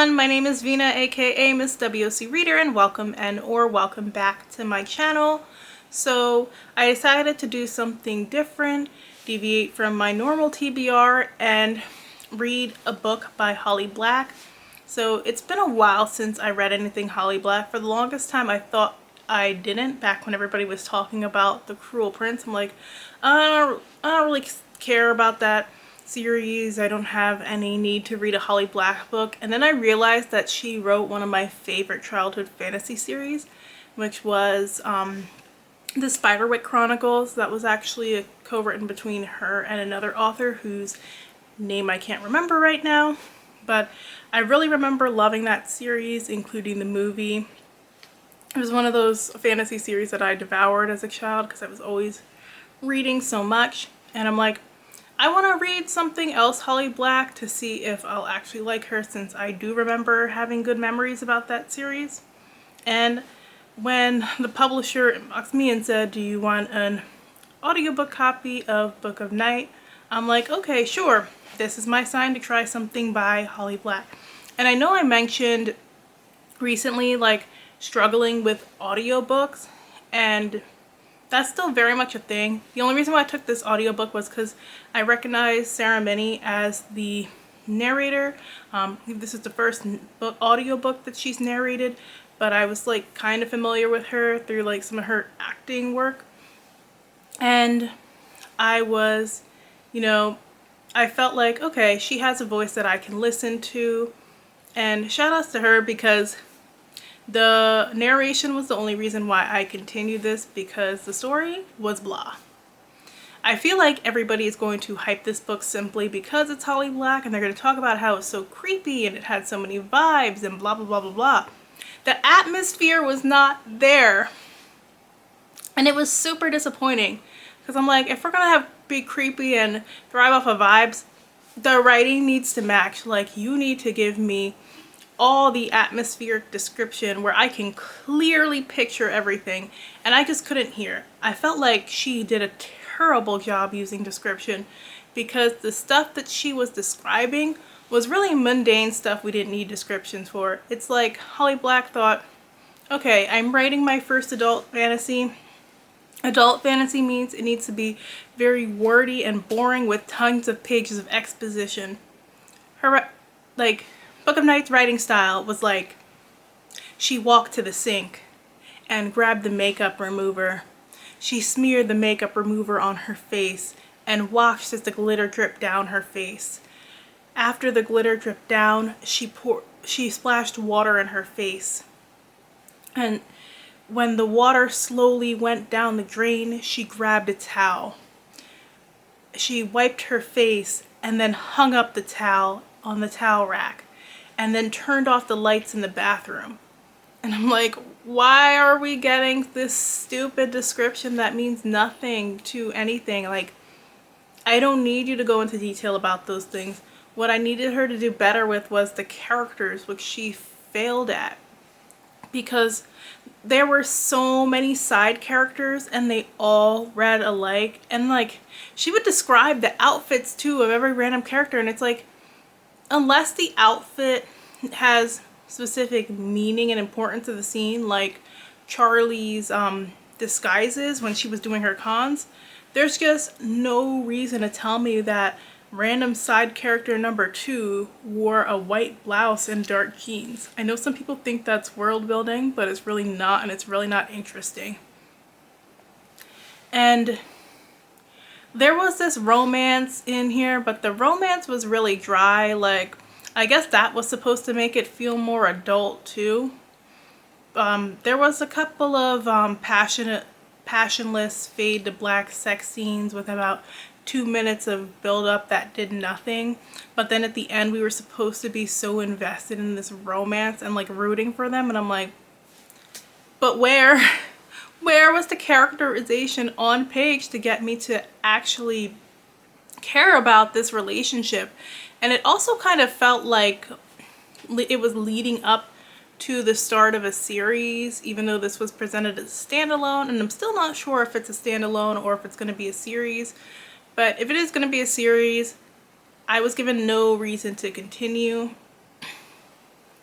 everyone, my name is Vina, aka Miss WOC Reader, and welcome back to my channel. So I decided to do something different, deviate from my normal TBR, and read a book by Holly Black. So it's been a while since I read anything Holly Black. For the longest time I thought I didn't, back when everybody was talking about The Cruel Prince. I'm like, I don't really care about that series. I don't have any need to read a Holly Black book. And then I realized that she wrote one of my favorite childhood fantasy series, which was the Spiderwick Chronicles. That was actually co-written between her and another author whose name I can't remember right now. But I really remember loving that series, including the movie. It was one of those fantasy series that I devoured as a child because I was always reading so much. And I'm like, I want to read something else Holly Black to see if I'll actually like her, since I do remember having good memories about that series. And when the publisher inboxed me and said, do you want an audiobook copy of Book of Night? I'm like, okay, sure. This is my sign to try something by Holly Black. And I know I mentioned recently like struggling with audiobooks, and that's still very much a thing. The only reason why I took this audiobook was because I recognized Sarah Minnie as the narrator. This is the first audiobook that she's narrated, but I was like kind of familiar with her through like some of her acting work. And I was, I felt like, okay, she has a voice that I can listen to. And shout outs to her, because the narration was the only reason why I continued this, because the story was blah. I feel like everybody is going to hype this book simply because it's Holly Black, and they're going to talk about how it's so creepy and it had so many vibes and blah blah blah blah blah. The atmosphere was not there, and it was super disappointing, because I'm like, if we're gonna be creepy and thrive off of vibes, the writing needs to match. Like, you need to give me all the atmospheric description where I can clearly picture everything, and I just couldn't hear. I felt like she did a terrible job using description, because the stuff that she was describing was really mundane stuff we didn't need descriptions for. It's like Holly Black thought, okay, I'm writing my first adult fantasy. Adult fantasy means it needs to be very wordy and boring with tons of pages of exposition. Her, like, Book of Night's writing style was like, she walked to the sink and grabbed the makeup remover. She smeared the makeup remover on her face and watched as the glitter dripped down her face. After the glitter dripped down, she splashed water in her face. And when the water slowly went down the drain, she grabbed a towel. She wiped her face and then hung up the towel on the towel rack, and then turned off the lights in the bathroom. And I'm like, why are we getting this stupid description that means nothing to anything? Like, I don't need you to go into detail about those things. What I needed her to do better with was the characters, which she failed at. Because there were so many side characters and they all read alike. And like, she would describe the outfits too of every random character, and it's like, unless the outfit has specific meaning and importance to the scene, like Charlie's disguises when she was doing her cons, there's just no reason to tell me that random side character number 2 wore a white blouse and dark jeans. I know some people think that's world building, but it's really not, and it's really not interesting. And there was this romance in here, but the romance was really dry. Like, I guess that was supposed to make it feel more adult too. There was a couple of passionless fade to black sex scenes with about 2 minutes of build up that did nothing. But then at the end we were supposed to be so invested in this romance and like rooting for them, and I'm like, but where? Where was the characterization on page to get me to actually care about this relationship? And it also kind of felt like it was leading up to the start of a series, even though this was presented as a standalone, and I'm still not sure if it's a standalone or if it's going to be a series. But if it is going to be a series, I was given no reason to continue.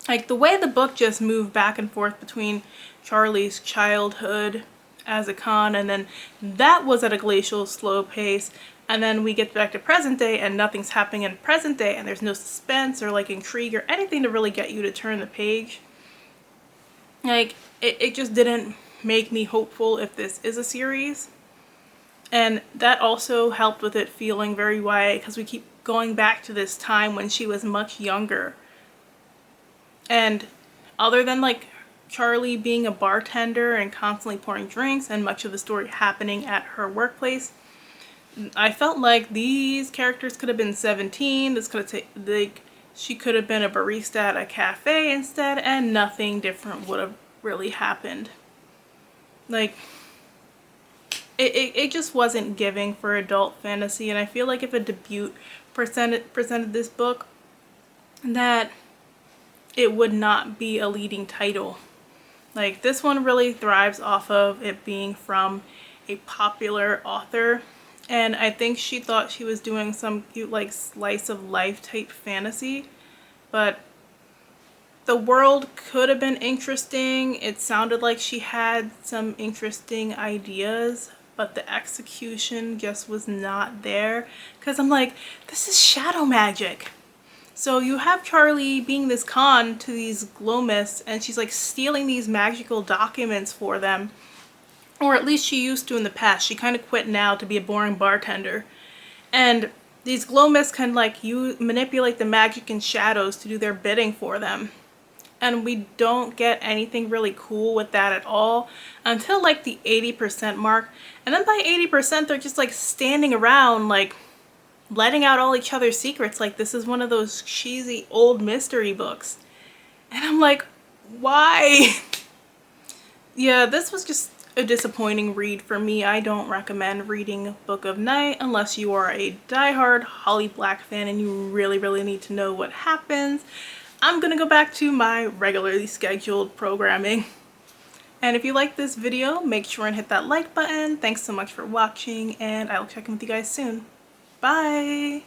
Like the way the book just moved back and forth between Charlie's childhood as a con, and then that was at a glacial slow pace, and then we get back to present day and nothing's happening in present day, and there's no suspense or like intrigue or anything to really get you to turn the page. Like it just didn't make me hopeful if this is a series. And that also helped with it feeling very YA, because we keep going back to this time when she was much younger. And other than like Charlie being a bartender and constantly pouring drinks and much of the story happening at her workplace, I felt like these characters could have been 17. This could have like she could have been a barista at a cafe instead, and nothing different would have really happened. Like it just wasn't giving for adult fantasy, and I feel like if a debut presented this book, that it would not be a leading title. Like this one really thrives off of it being from a popular author, and I think she thought she was doing some cute like slice of life type fantasy, but the world could have been interesting. It sounded like she had some interesting ideas, but the execution just was not there, because I'm like, this is shadow magic. So you have Charlie being this con to these glow-mists, and she's like stealing these magical documents for them. Or at least she used to in the past. She kind of quit now to be a boring bartender. And these glow-mists can like manipulate the magic and shadows to do their bidding for them. And we don't get anything really cool with that at all until like the 80% mark. And then by 80% they're just like standing around like letting out all each other's secrets, like this is one of those cheesy old mystery books. And I'm like, why? Yeah, this was just a disappointing read for me. I don't recommend reading Book of Night unless you are a diehard Holly Black fan and you really need to know what happens. I'm gonna go back to my regularly scheduled programming. And if you like this video, make sure and hit that like button. Thanks so much for watching, and I will check in with you guys soon. Bye!